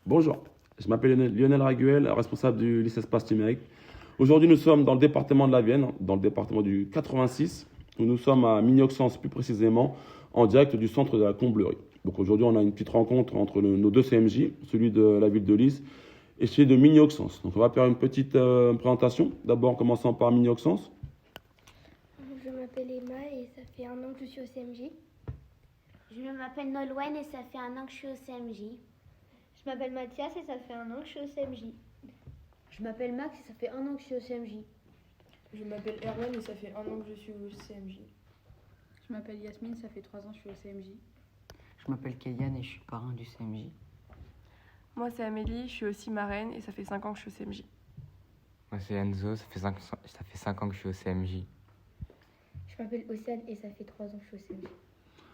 Bonjour, je m'appelle Lionel Raguel, responsable du lycée Espace Numérique. Aujourd'hui, nous sommes dans le département de la Vienne, dans le département du 86, où nous sommes à Mignoxens plus précisément, en direct du centre de la Comblerie. Donc aujourd'hui, on a une petite rencontre entre nos deux CMJ, celui de la ville de Lys et celui de Mignoxens. Donc on va faire une petite présentation, d'abord en commençant par Mignoxens. Je m'appelle Emma et ça fait un an que je suis au CMJ. Je m'appelle Nolwenn et ça fait un an que je suis au CMJ. Je m'appelle Mathias et ça fait un an que je suis au CMJ. Je m'appelle Max et ça fait un an que je suis au CMJ. Je m'appelle Erwan et ça fait un an que je suis au CMJ. Je m'appelle Yasmine, ça fait 3 ans que je suis au CMJ. Je m'appelle Kéliane et je suis parrain du CMJ. Moi c'est Amélie, je suis aussi marraine et ça fait 5 ans que je suis au CMJ. Moi c'est Enzo, ça fait 5 ans que je suis au CMJ. Je m'appelle Océane et ça fait 3 ans que je suis au CMJ.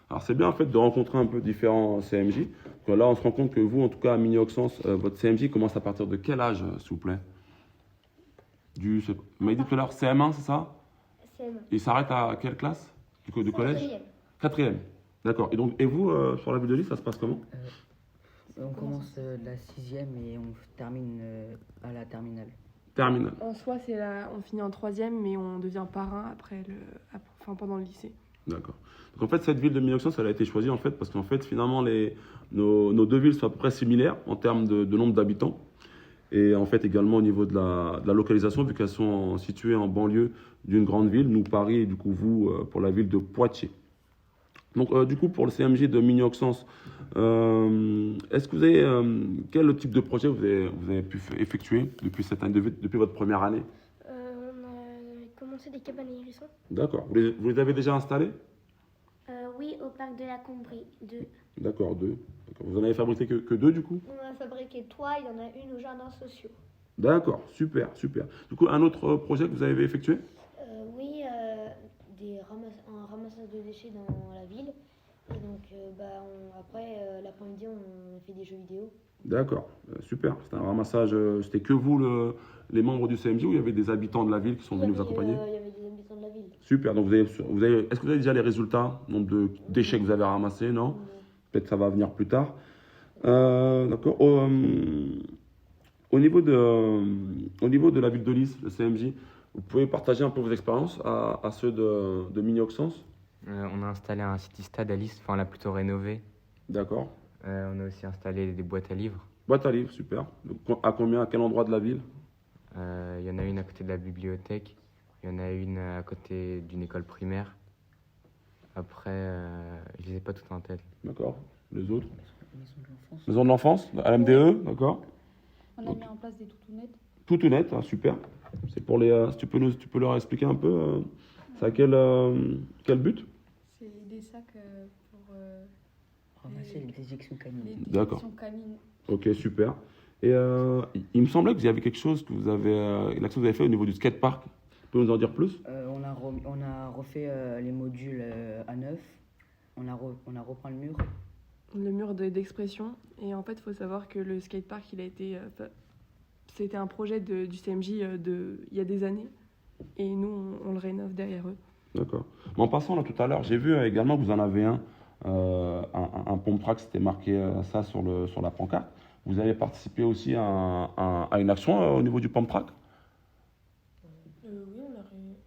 Alors c'est bien en fait de rencontrer un peu différents CMJ. Donc, là, on se rend compte que vous, en tout cas à Mignoxens, votre CMJ commence à partir de quel âge, s'il vous plaît? Vous m'avez dit tout à l'heure CM1, c'est ça? CM1. Il s'arrête à quelle classe du collège? Quatrième. Quatrième. D'accord. Et vous, sur la ville de Lys, ça se passe comment? On commence la 6e et on termine à la terminale. Terminale. En soi, on finit en 3e, mais on devient parrain pendant le lycée. D'accord. Donc en fait, cette ville de Mignoxens, elle a été choisie en fait parce qu'en fait, finalement, nos deux villes sont à peu près similaires en termes de nombre d'habitants et en fait également au niveau de la localisation, vu qu'elles sont situées en banlieue d'une grande ville, nous Paris et du coup vous pour la ville de Poitiers. Donc du coup pour le CMJ de Mignoxens, est-ce que vous avez quel type de projet vous avez pu effectuer depuis cette année, depuis votre première année? On a commencé des cabanes à hérissons. D'accord. Vous les avez déjà installées? Oui, au parc de la Combrie, 2. D'accord, 2. D'accord. Vous en avez fabriqué que 2 du coup? On en a fabriqué 3, il y en a une aux jardins sociaux. D'accord, super, super. Du coup, un autre projet que vous avez effectué? Oui, un ramassage de déchets dans la ville. Et donc, après, l'après-midi, on fait des jeux vidéo. D'accord, super. C'était un ramassage, c'était que vous, les membres du CMJ, ou il y avait des habitants de la ville qui sont venus vous accompagner? Il y avait des habitants de la ville. Super, donc est-ce que vous avez déjà les résultats, nombre de déchets que vous avez ramassés, non? Peut-être que ça va venir plus tard. D'accord. Au niveau de la ville de Lys, le CMJ, vous pouvez partager un peu vos expériences à ceux de Mignoxens? On a installé un city-stade à Lys, enfin on l'a plutôt rénové. D'accord. On a aussi installé des boîtes à livres. Boîte à livres, super. Donc, à quel endroit de la ville? Il y en a une à côté de la bibliothèque, il y en a une à côté d'une école primaire. Après, je les ai pas toutes en tête. D'accord. Les autres? Maison de l'enfance. Maison de l'enfance, à l'MDE, d'accord. On a mis en place des toutounettes. Toutounettes, ah, super. C'est pour les. Si tu peux leur expliquer un peu, c'est à quel but? C'est des sacs pour Ramasser les déjections les canines. D'accord. déjections canines. Ok, super. Et il me semblait que vous avez quelque chose que vous avez fait au niveau du skatepark. Tu peux nous en dire plus? On a refait les modules à neuf. On a repeint le mur. Le mur d'expression. Et en fait, il faut savoir que le skatepark, c'était un projet du CMJ il y a des années. Et nous, on le rénove derrière eux. D'accord. Mais en passant là tout à l'heure, j'ai vu également que vous en avez un pompe track, c'était marqué ça sur la pancarte. Vous avez participé aussi à une action au niveau du pompe track? Oui,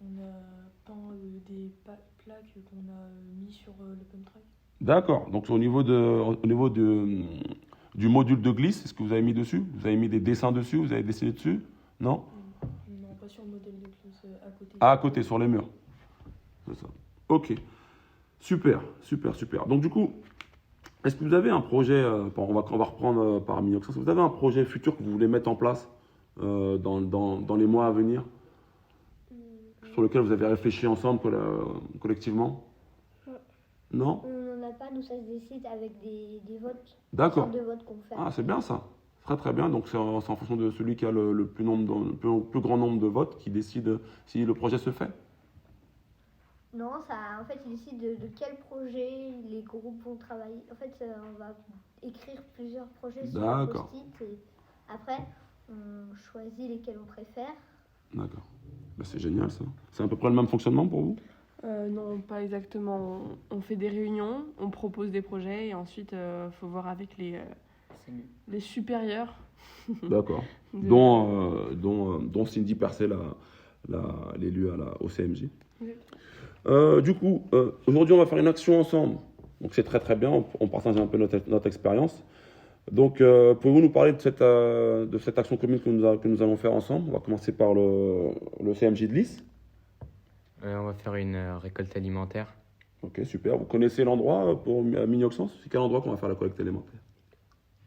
on a peint des plaques qu'on a mis sur le pump track. D'accord. Donc au niveau du module de glisse, est-ce que vous avez mis dessus? Vous avez mis des dessins dessus? Vous avez dessiné dessus? Non? Non, pas sur le modèle de classe, à côté. Ah, à côté, sur les murs. C'est ça. Ok. Super, super, super. Donc du coup, est-ce que vous avez un projet, on va reprendre par Mignoxens, est-ce que vous avez un projet futur que vous voulez mettre en place dans les mois à venir, sur lequel vous avez réfléchi ensemble collectivement? Non? On n'en a pas, nous ça se décide avec des votes. D'accord. Des sortes de votes qu'on fait. Ah, c'est bien ça. Très très bien. Donc c'est en fonction de celui qui a le plus grand nombre de votes qui décide si le projet se fait. Non, en fait, ils décident de quel projet les groupes vont travailler. En fait, on va écrire plusieurs projets sur un D'accord. post-it et après, on choisit lesquels on préfère. D'accord. Bah, c'est génial ça. C'est à peu près le même fonctionnement pour vous? Non, pas exactement. On fait des réunions, on propose des projets et ensuite, il faut voir avec les supérieurs. D'accord. de- Dont Cindy Percé, l'élu au CMJ. Oui. Du coup, aujourd'hui, on va faire une action ensemble. Donc, c'est très très bien. On partage un peu notre expérience. Donc, pouvez-vous nous parler de cette action commune que nous allons faire ensemble? On va commencer par le CMJ de Lys. On va faire une récolte alimentaire. Ok, super. Vous connaissez l'endroit pour Mini-Auxence? C'est quel endroit qu'on va faire la collecte alimentaire?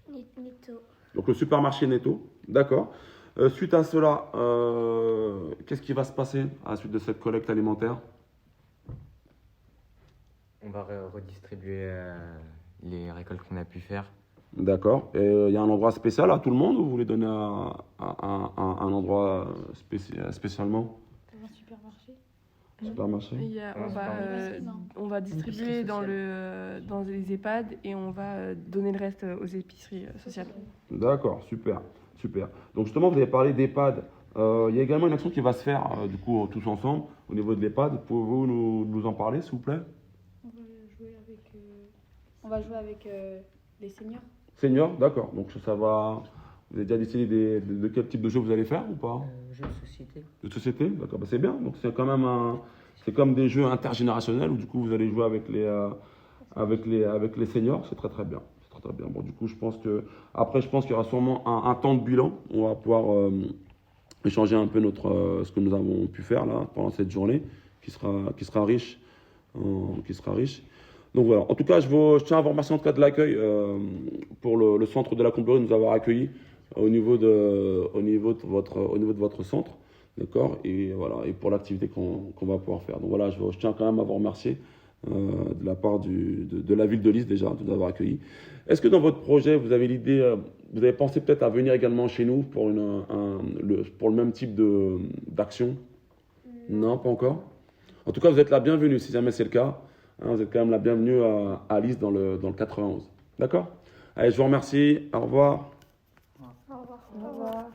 Netto. Donc, le supermarché Netto. D'accord. Suite à cela, qu'est-ce qui va se passer à la suite de cette collecte alimentaire? On va redistribuer les récoltes qu'on a pu faire. D'accord. Et il y a un endroit spécial à tout le monde ou vous voulez donner un endroit spécialement? Dans un supermarché. Supermarché? On va distribuer dans les EHPAD et on va donner le reste aux épiceries sociales. D'accord, super, super. Donc justement, vous avez parlé d'EHPAD. Il y a également une action qui va se faire, du coup, tous ensemble, au niveau de l'EHPAD. Pouvez-vous nous en parler, s'il vous plaît? On va jouer avec les seniors. Senior, d'accord. Donc ça va... Vous avez déjà décidé de quel type de jeu vous allez faire ou pas? Jeu de société. De société, d'accord, bah, c'est bien. Donc c'est quand même c'est comme des jeux intergénérationnels où du coup vous allez jouer avec les seniors. C'est très très bien. C'est très très bien. Bon, du coup, je pense qu'il y aura sûrement un temps de bilan. On va pouvoir échanger un peu ce que nous avons pu faire là pendant cette journée, qui sera riche, Donc voilà. En tout cas, je tiens à vous remercier en tout cas de l'accueil pour le centre de la Comblerie de nous avoir accueillis au niveau de votre centre, d'accord, et voilà, et pour l'activité qu'on va pouvoir faire. Donc voilà, je tiens quand même à vous remercier de la part de la ville de Lys déjà de nous avoir accueillis. Est-ce que dans votre projet, vous avez vous avez pensé peut-être à venir également chez nous pour le même type d'action? Non, pas encore. En tout cas, vous êtes la bienvenue si jamais c'est le cas. Hein, vous êtes quand même la bienvenue à Lys dans le 91. D'accord? Allez, je vous remercie. Au revoir. Au revoir. Au revoir.